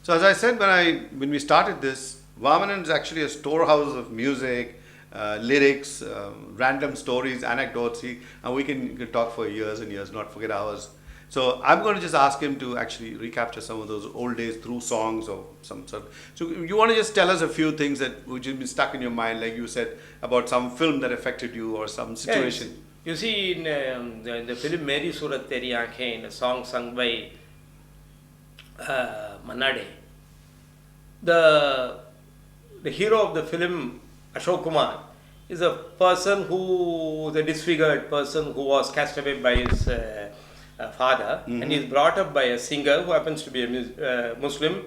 So as I said when we started this, Vamanan is actually a storehouse of music, lyrics, random stories, anecdotes, and we can talk for years and years, not forget hours. So I'm going to just ask him to actually recapture some of those old days through songs or some sort. So you want to just tell us a few things that which have been stuck in your mind, like you said about some film that affected you or some situation. Yes. You see, in the film Meri Surat Teri Aankhein, a song sung by Manade, the hero of the film, Ashok Kumar, is a person who, the disfigured person who was cast away by his father, and he is brought up by a singer who happens to be a Muslim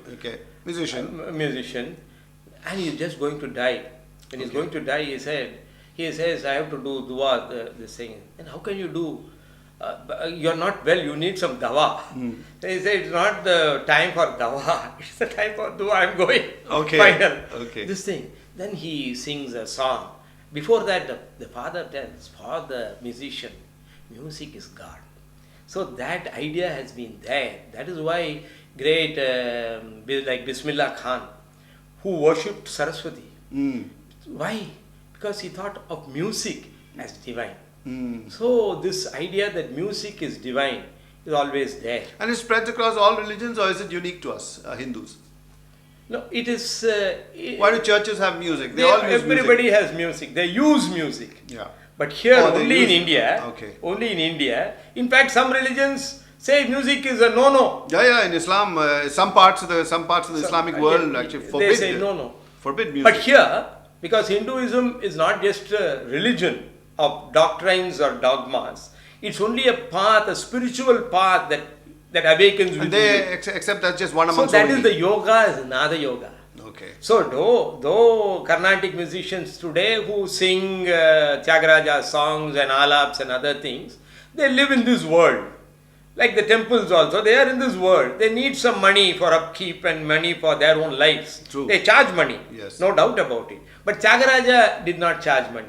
Musician, and he is just going to die. When he is going to die, he says, I have to do dua, this thing. And how can you do? You are not well, you need some dawa. So he said, it's not the time for dawa, it's the time for dua, I'm going. Okay. Final. Okay. This thing. Then he sings a song. Before that, the father tells, for the musician, music is God. So that idea has been there. That is why great, like Bismillah Khan, who worshipped Saraswati. Why? Because he thought of music as divine. So this idea that music is divine is always there. And it spreads across all religions, or is it unique to us, Hindus? No, it is. Why do churches have music? They all use everybody music. has music. They use music. Yeah. But here, only in use- India. Okay. Only in India. In fact, some religions say music is a no-no. Yeah. In Islam, some parts of the Islamic world actually forbid. They say no. Forbid music. But here, because Hinduism is not just a religion of doctrines or dogmas, it's only a path, a spiritual path that awakens and within they you. accept that's just one So amongst that only. is the yoga, is Nada yoga. Okay. So though Carnatic musicians today who sing Tyagaraja songs and alaps and other things, they live in this world. Like the temples also, they are in this world. They need some money for upkeep and money for their own lives. True. They charge money, Yes. no doubt about it. But Tyagaraja did not charge money.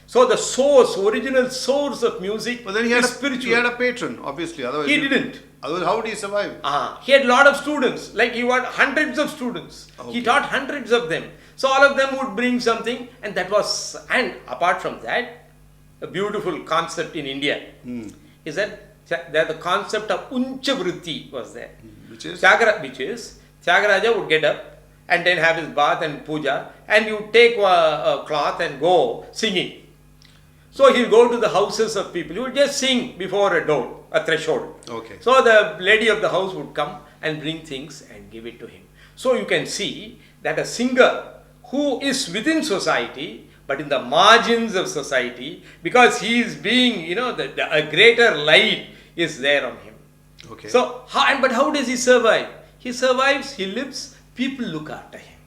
So the source, original source of music But then is spiritual. he had a patron, obviously. Otherwise, He didn't. Otherwise, how would he survive? He had a lot of students, like he had hundreds of students. Okay. He taught hundreds of them. So all of them would bring something, and apart from that, a beautiful concept in India is that the concept of Uncha Vritti was there. Which is? Tyagaraja would get up and then have his bath and puja, and you take a cloth and go singing. So he'll go to the houses of people. He would just sing before a door, a threshold. Okay. So the lady of the house would come and bring things and give it to him. So you can see that a singer who is within society, but in the margins of society, because he is being, a greater light is there on him. Okay. So, but how does he survive? He survives, he lives, people look after him.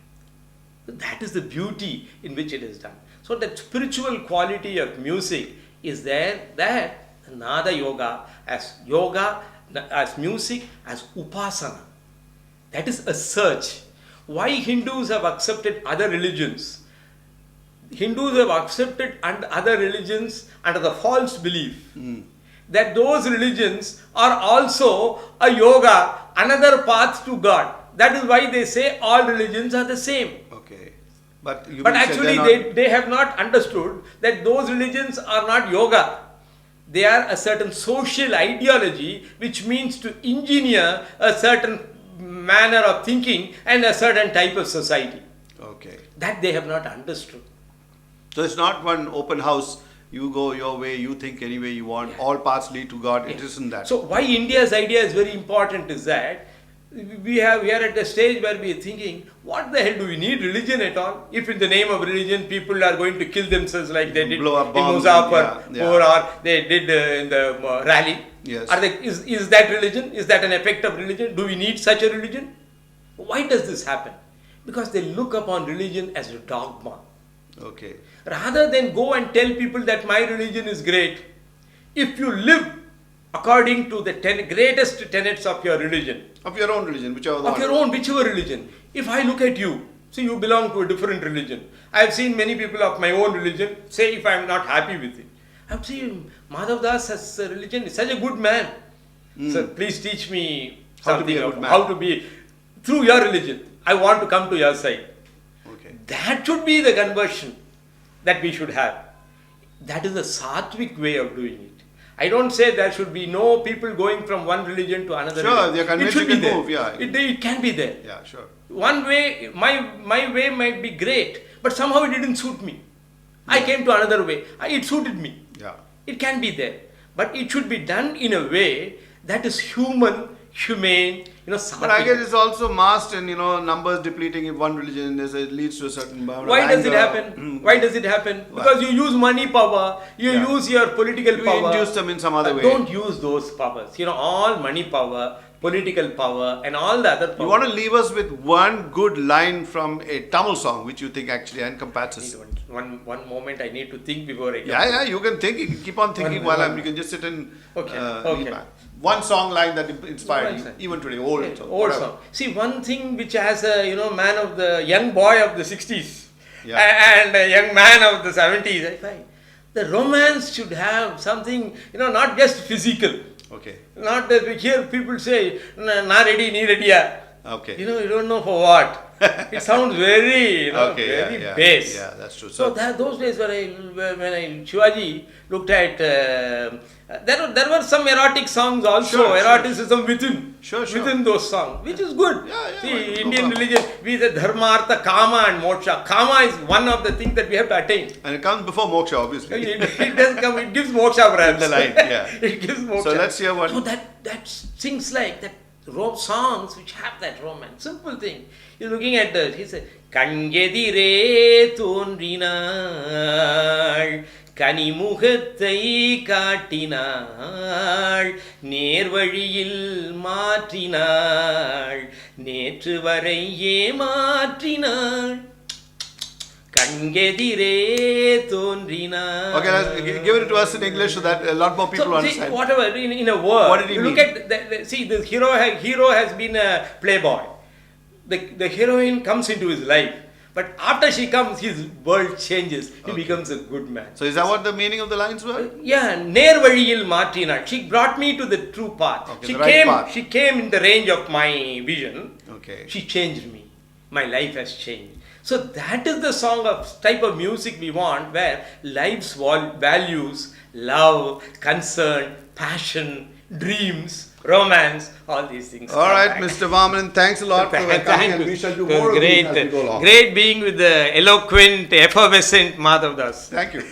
That is the beauty in which it is done. So that spiritual quality of music is there, that Nada yoga, as music, as upasana. That is a search. Why Hindus have accepted other religions? Hindus have accepted other religions under the false belief that those religions are also a yoga, another path to God. That is why they say all religions are the same. Okay. But Actually, they have not understood that those religions are not yoga. They are a certain social ideology which means to engineer a certain manner of thinking and a certain type of society. Okay. That they have not understood. So it's not one open house. You go your way, you think any way you want. Yeah. All paths lead to God. It Yeah. isn't that. So why India's idea is very important is that we are at the stage where we are thinking, what the hell do we need religion at all? If in the name of religion people are going to kill themselves like they did Blow up in bombs, Muzaffar yeah. or they did in the rally. Yes. Is that religion? Is that an effect of religion? Do we need such a religion? Why does this happen? Because they look upon religion as a dogma. Okay. Rather than go and tell people that my religion is great, if you live according to the greatest tenets of your religion, Of your own religion, whichever the of your own, whichever religion. If I look at you, see you belong to a different religion. I have seen many people of my own religion say if I am not happy with it. I have seen Madhav Das has a religion, is such a good man. So please teach me How to be something a of good man. how to be through your religion. I want to come to your side. Okay. That should be the conversion that we should have. That is the sattvic way of doing it. I don't say there should be no people going from one religion to another. Sure, religion. they're convinced It should you be can there. move, yeah. It can be there. Yeah, sure. One way, my way might be great, but somehow it didn't suit me. I came to another way. It suited me. Yeah. It can be there, but it should be done in a way that is human, humane. But I guess it's also masked in, numbers depleting in one religion. It leads to a certain amount of Why does it anger. happen? Why does it happen? Because you use money power, you Yeah. use your political You power. induce them in some other way. Don't use those powers. All money power, political power, and all the other power. You want to leave us with one good line from a Tamil song which you think actually encompasses. One moment I need to think before I come. Yeah, you can think. You can keep on thinking you can just sit and Okay. read back. One song line that inspired you, One even today, old Okay, song. old whatever. song. See, one thing which has a man of the young boy of the 60s Yeah. and a young man of the 70s, I find the romance should have something, not just physical. Okay. Not that we hear people say, na ready, ni ready. Okay. You don't know for what. It sounds very, Okay, very yeah. base. Yeah, that's true. So those days when Shivaji looked at, there were some erotic songs also, Sure, eroticism within, Sure. within those songs, which is good. Yeah, why See, not? No Indian problem. religion, we say dharma, artha, kama and moksha. Kama is one of the things that we have to attain. And it comes before moksha, obviously. It does come, it gives moksha perhaps. The line, yeah. It gives moksha. So let's hear one. So that things like that songs which have that romance, simple thing. You're looking at he said, Kangedire tondrinal, Kanimugathai காட்டினாள் நேர்வழியில் மாற்றினாள் நேற்று வரை ஏமாற்றினாள் கண்கெதிரே தோன்றினாள். Okay, give it to us in English so that a lot more people understand. Whatever, in a word. What did he you mean? Look at, see, the hero has been a playboy. The heroine comes into his life. But after she comes, his world changes. He becomes a good man. So is that what the meaning of the lines were? Yeah, நேர்வழியில் மாற்றினாள். She brought me to the true path. Okay, the right path. She came in the range of my vision. Okay. She changed me. My life has changed. So that is the type of music we want, where life's values, love, concern, passion, dreams, romance, all these things. All right, Mr. Vamanan, thanks a lot for coming, Thank and you. we shall do It was more of these as we go along. Great being with the eloquent, effervescent Madhav Das. Thank you.